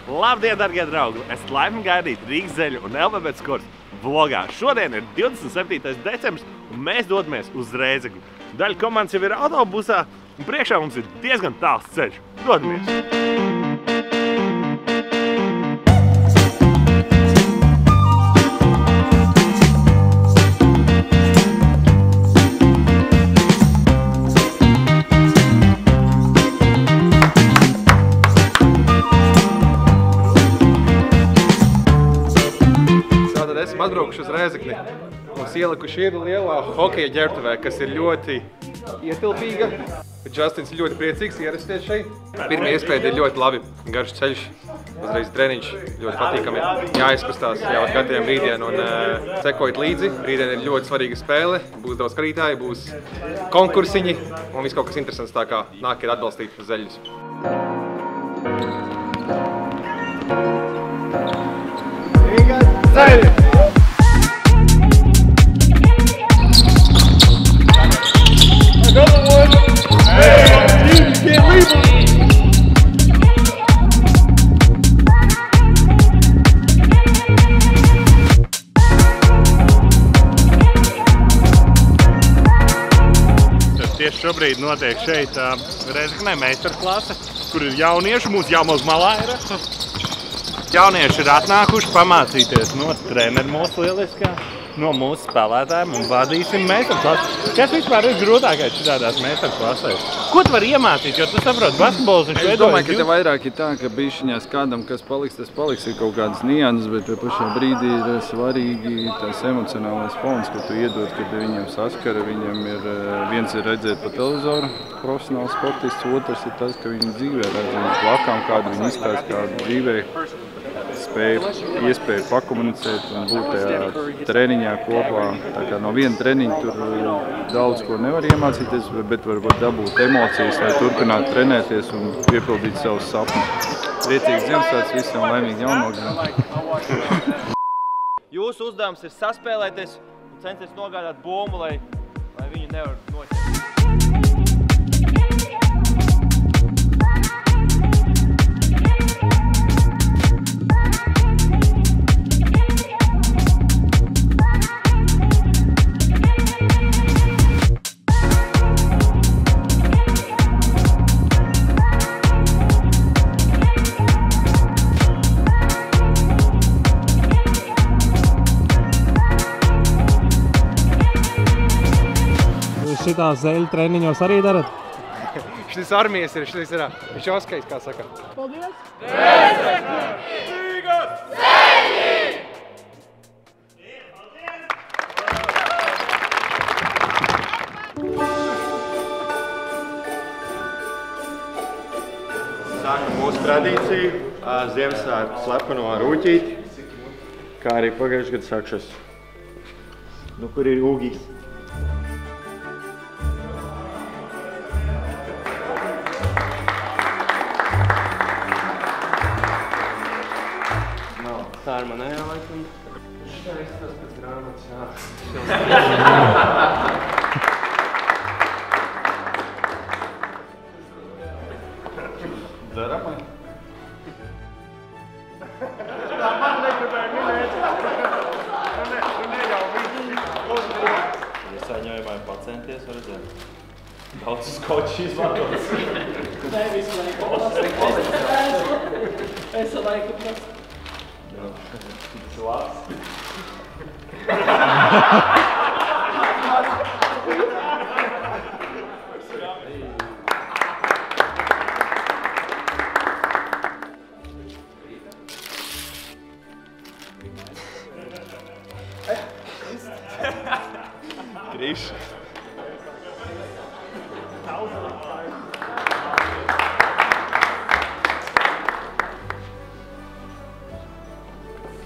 Labdien, darbie draugi! Esat laipni gaidīti Rīgas Zeļu un LBBC kursu vlogā. Šodien ir 27. decembris un mēs dodamies uz Rēzekni. Daļa komandas jau ir autobusā un priekšā mums ir diezgan tāls ceļš. Dodamies! Esam atbraukuši uz Rēzekni. Mums ielikuši ir lielā hokeja ģērbtuvē, kas ir ļoti ietilpīga. Justins ļoti priecīgs ierasties šeit. Pirmie iespēja ir ļoti labi. Garš ceļš, uzreiz treniņš, ļoti patīkami. Jāizkustās jau ar gataviem rītdien un sekojiet līdzi. Rītdien ir ļoti svarīga spēle, būs daudz skatītāji, būs konkursiņi un viss kaut kas interesants, tā kā nākiet atbalstīt zeļus. Zeļi! Tieši šobrīd notiek šeit Rēzeknē meistarklase, kur ir jaunieši, mūsu jāmaz malā ir. Jaunieši ir atnākuši pamācīties no treneru mūsu lieliskā, no mūsu spēlētājiem un vadīsim meistarklasi. Kas vispār ir grūtākais šitādās meistarklasēs? Ko tu vari iemācīt, jo tu saproti, basketbols viņš veidojas? Es domāju, ka te vairāk ir tā, ka bišķiņās kādam, kas paliks, tas paliks, ir kaut kādas nianses, bet pie pašā brīdī ir svarīgi tās emocionālais fons, ko tu iedod, kad viņiem saskara. Viņam ir, viens ir redzēt pa televizoru profesionāls sportists, otrs ir tas, ka viņi dzīvē redz viņus blakām, kādu viņi izstāst, kādu dzīvē iespēju pakomunicēt un būt tajā treniņā kopā. Tā kā no viena treniņa tur daudz ko nevar iemācīties, bet varbūt dabūt emocijas, lai turpinātu trenēties un piepildīt savus sapņus. Priecīgs Ziemassvētkus visiem, laimīgi jaunogadienu! Jūsu uzdevums ir saspēlēties un censties nogādāt bumbu, lai viņu nevar noķert. Šitās zeļu treniņos arī darat? Šis armijas ir, šis ir Oskajs, kā saka. Paldies! Rēzekne! Rīgas! Zeļi! Sākam mūsu tradīciju, Ziemassvētku slepeno rūķīti, kā arī pagājušajā gadā sākšos. Nu, kur ir Ugijs? Tā ir manējā, laikam. Tā ir tas pēc grāmatas, jā. Dzeramai? Tā man negribēja minēt. Nu neļauj viņi. Iesaņojumā pacenties, var redzēt. Daudz skoči izmantots. Nē, visu laiku. Es laiku pats. Tas labs. Kriš.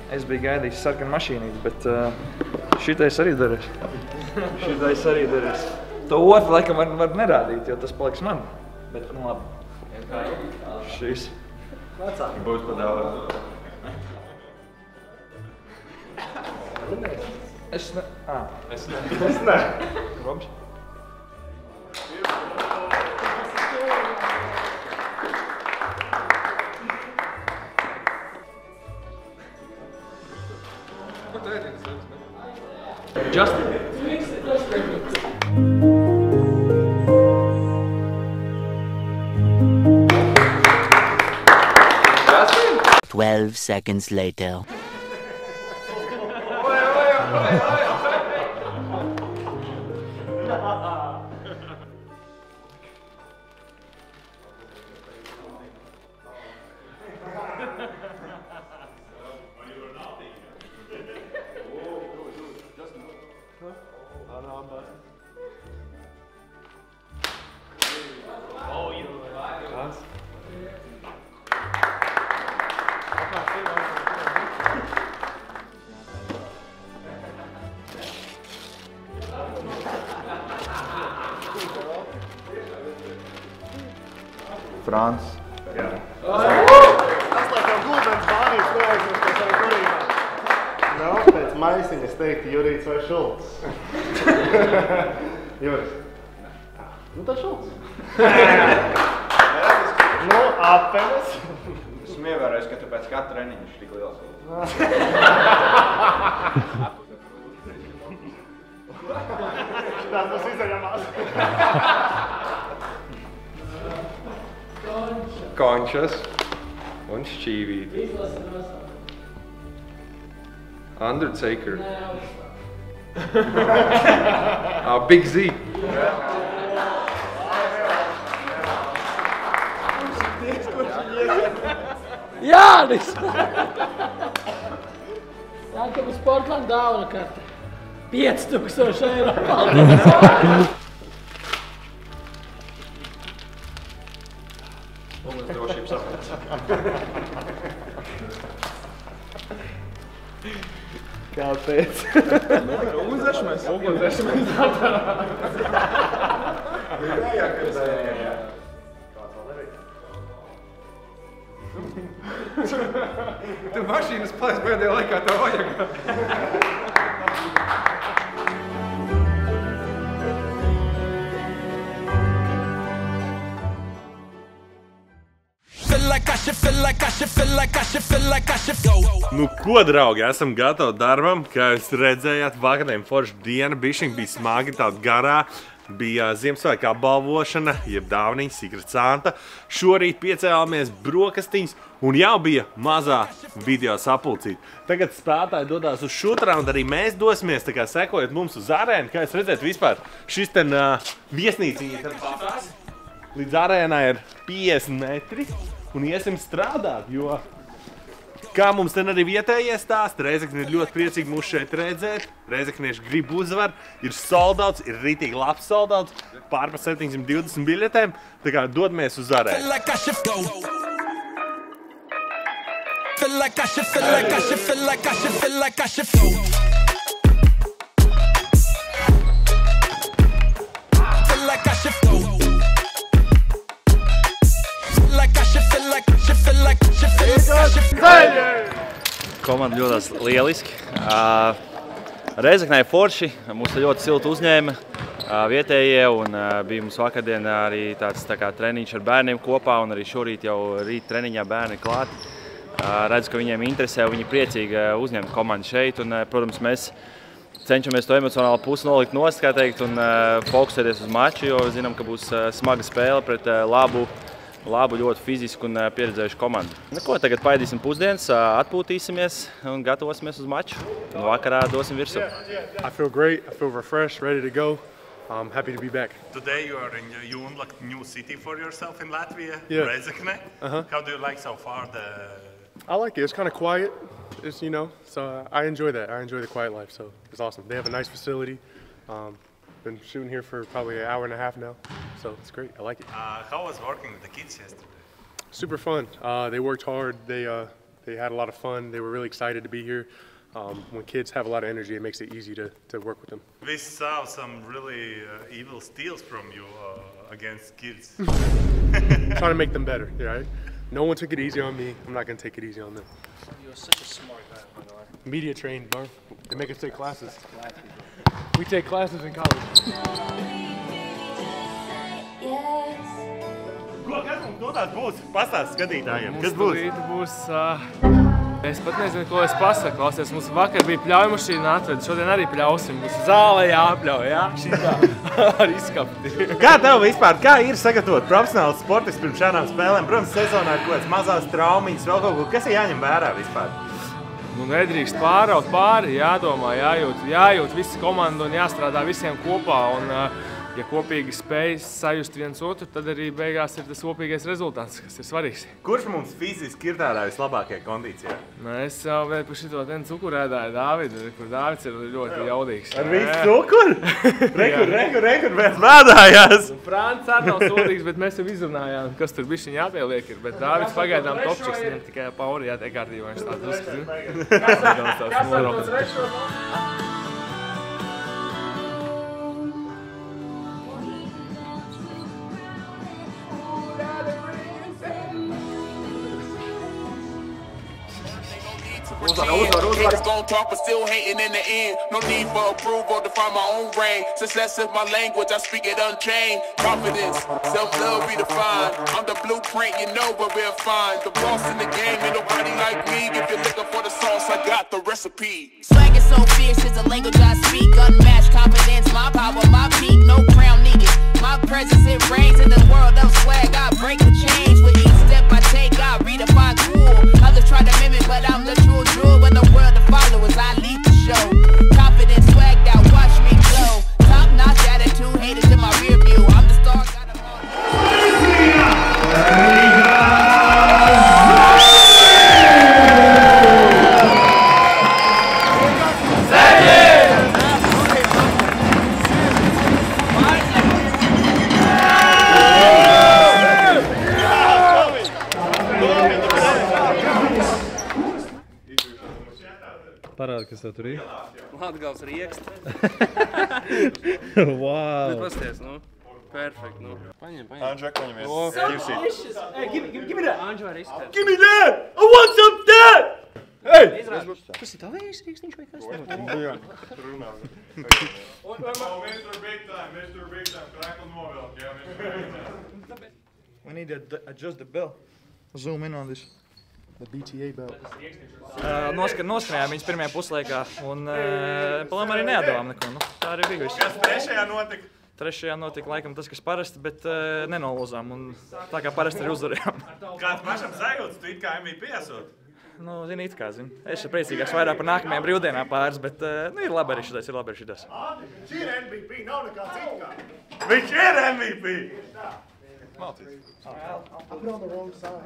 Es biju gaidījis sarkanu mašīnīti, bet šitais arī darīs. Šitais arī darīs. To otru laikam var nerādīt, jo tas paliks man. Bet, nu labi. Šis. Būs pa daudz. Es ne... Es ne. Robs. Kur tu ēdienas sēdus, ne? Justin. 12 seconds later. Frans. Tas laikam Gulbens Bānijas projekts, kas arī kurībā. No, pēc maisiņa es teiktu Jurīts vai Šulcs. Juris. Nu, tā Šulcs. Nu, apenes. Esmu ievērojis, ka tu pēc katra treniņa esi tik liels. Tās būs izējamās. Končas un šķīvīti. Undertaker. Big Z. Jānis! Jākam uz Portland dāvana karte. 5000 eiro. Paldies! Uguns drošības apmets. Kāpēc? Ugunsdešmēs. Ugunsdešmēs. Tu mašīnas paliec pēdējā laikā tev vajag. Nu, ko, draugi, esam gatavi darbam. Kā jūs redzējāt, vakariem forša diena, bišķiņ bija smagi, tāda garā. Bija Ziemassvētku apbalvošana, jeb dāvaniņa, Secret Santa. Šorīt piecēlāmies brokastiņas un jau bija mazā video sapulcīte. Tagad spēlētāji dodās uz šutrā un arī mēs dosimies, tā kā sekojiet mums uz arēnu. Kā jūs redzēt, vispār šis ten viesnīciņi tad papās. Līdz arēnai ir 50 metri un iesim strādāt, jo kā mums ten arī vietējie stāst, Rēzekne ir ļoti priecīgi mūs šeit redzēt. Rēzeknieši grib uzvar, ir soldauts, ir ritīgi labs soldauts, pār par 720 biļetēm, tā kā dodamies uz arēnu. Komanda jūtas lieliski. Rēzeknē forši, mūs ļoti silti uzņēma vietējie un bija mums vakardien arī tāds tā kā treniņš ar bērniem kopā un arī šorīt jau rīt treniņā bērni klāt. Redzu, ka viņiem interesē un viņi priecīgi uzņemt komandu šeit un, protams, mēs cenšamies to emocionālu pusi nolikt nost, kā teikt, un fokusēties uz maču, jo zinām, ka būs smaga spēle pret labu, ļoti fizisku un pieredzējušu komandu. Neko, tagad paēdīsim pusdienas, atpūtīsimies un gatavosimies uz maču. Un vakarā dosim virsū. I feel great, I feel refreshed, ready to go. I'm happy to be back. Today you unlocked a new city for yourself in Latvia, Yeah. Rēzekne. How do you like so far I like it. It's kind of quiet, it's, you know, so I enjoy that. I enjoy the quiet life, so it's awesome. They have a nice facility. Been shooting here for probably an hour and a half now, so it's great. I like it. How was working with the kids yesterday? Super fun. They worked hard. They had a lot of fun. They were really excited to be here. When kids have a lot of energy, it makes it easy to work with them. We saw some really evil steals from you against kids. Trying to make them better, right? No one took it easy on me. I'm not going to take it easy on them. You're such a smart guy, by the way. Media trained, bro. They make us take classes. We take classes in college. Ko, kas mums dodās būs? Pastāst skatītājiem, kas būs? Būs Es pat nezinu, ko es pasaku. Klausies, mums vakar bija pļauju mašīna atveda, šodien arī pļausim. Mums zālē jāpļauj, jā? Šitā ar izskapti. Kā tev vispār, kā ir sagatavot profesionāls sportists pirms šādām spēlēm? Protams, sezonā ir kaut kāds mazās traumiņas, vēl kaut ko. Kas ir jāņem vērā vispār? Nu, nedrīkst pāraut pāri, jādomā, jājūt visi komandu un jāstrādā visiem kopā. Un, ja kopīgi spēj sajust viens otru, tad arī beigās ir tas kopīgais rezultāts, kas ir svarīgs. Kurš mums fiziski ir tādā vislabākajā kondīcijā? Es jau vēl par šito cukurēdāju Dāvidu, kur Dāvids ir ļoti jaudīgs. Ar visu cukuru? Rekur, mēs mēdājās! Frants arī nav sodīgs, bet mēs jau izrunājām, kas tur bišķiņ jāpieliek ir. Bet Dāvids pagaidām topčiks, viņam tikai pauri jātiek kārtībā, viņš tāds uzskatīt. Haters gon' talk, but still hating in the end. No need for approval to find my own reign. Success is my language, I speak it unchained. Confidence, self-love be defined. I'm the blueprint, you know where we'll find. The boss in the game, ain't nobody like me. If you're looking for the sauce, I got the recipe. Swag is so fierce, is the language I speak. Unmatched confidence, my power, my peak. No crown needed. My presence, it reigns in the world of swag. I break the chains with each step I take. I redefine cool. Others try to mimic, but I'm the true jewel. When the world of followers, I lead the show. Confidence, swagged out, watch me glow. Top notch attitude, haters in my rear view. I'm the star, got them Parādi, kas tev tur ir. Latgals riekst. Wow. Bet pasties, nu. Perfekt, nu. Paņem. Andžu, paņemies. So delicious. Hey, give me that. Andžu arī izskatās. Give me that! I want some that! Hey! Kas ir tavējais rīkstiņš vai kas? Jā. Mr. Big Time, crackle novelk, jā. We need to adjust the bell. Zoom in on this. The BTA bell. Noskanējām viņas pirmajā puslaikā un palām arī neatdevām neko. Nu, tā arī bija viss. Kas trešajā notika? Trešajā notika laikam tas, kas parasti, bet nenolozām un tā kā parasti arī uzvarējām. Kāds pašam sajūtas, tu it kā MVP esot? Nu, zini, it kā, zini. Es esmu priecīgāks vairāk par nākamajām brīvdienām pāris, bet nu, ir labi arī šitais, Viņš ir MVP, nav nekā cita. Viņš ir MVP! I put on the wrong side.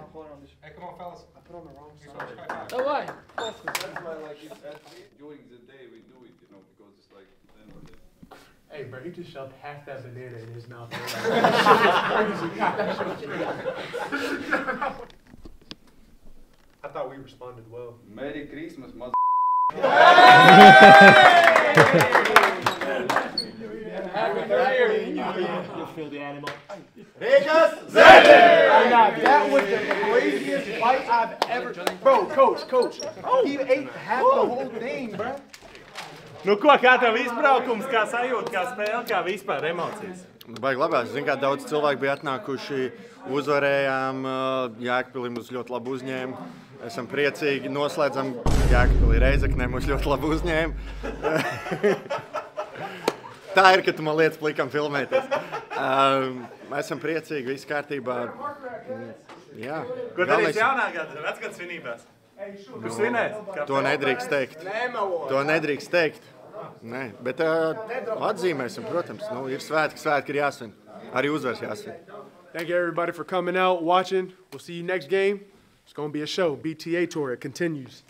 Hey, come on, fellas. I put on the wrong side. Давай. That's why, like, during the day we do it, you know, because it's like. Hey, bro, he just shoved half that banana in his mouth. I thought we responded well. Merry Christmas, mother. You filthy animal. Vegas! That was the craziest bite I've ever. Bro, coach. He ate half the whole thing, bro. Nu ko, kā tev izbraukums, kā sajūta, kā spēle, kā vispār emocijas? Baigi labās. Zinu, kā daudz cilvēku bija atnākuši, uzvarējām, Jēkpilī mūs ļoti labi uzņēma. Esam priecīgi, noslēdzam Jēkpilī Reizeknē, mūs ļoti labi uzņēma. Tā ir, ka tu man liec plikam filmēties. Mēs esam priecīgi, viss kārtībā. Jā. Ko darīs jaunā gada, vecgada svinībās? Kur svinēt? To nedrīkst teikt. To nedrīkst teikt. Nē, bet atzīmēsim, protams. Nu, ir svētki ir jāsvin. Arī uzvars jāsvin. Thank you everybody for coming out, watching. We'll see you next game. It's going to be a show. BTA tour. It continues.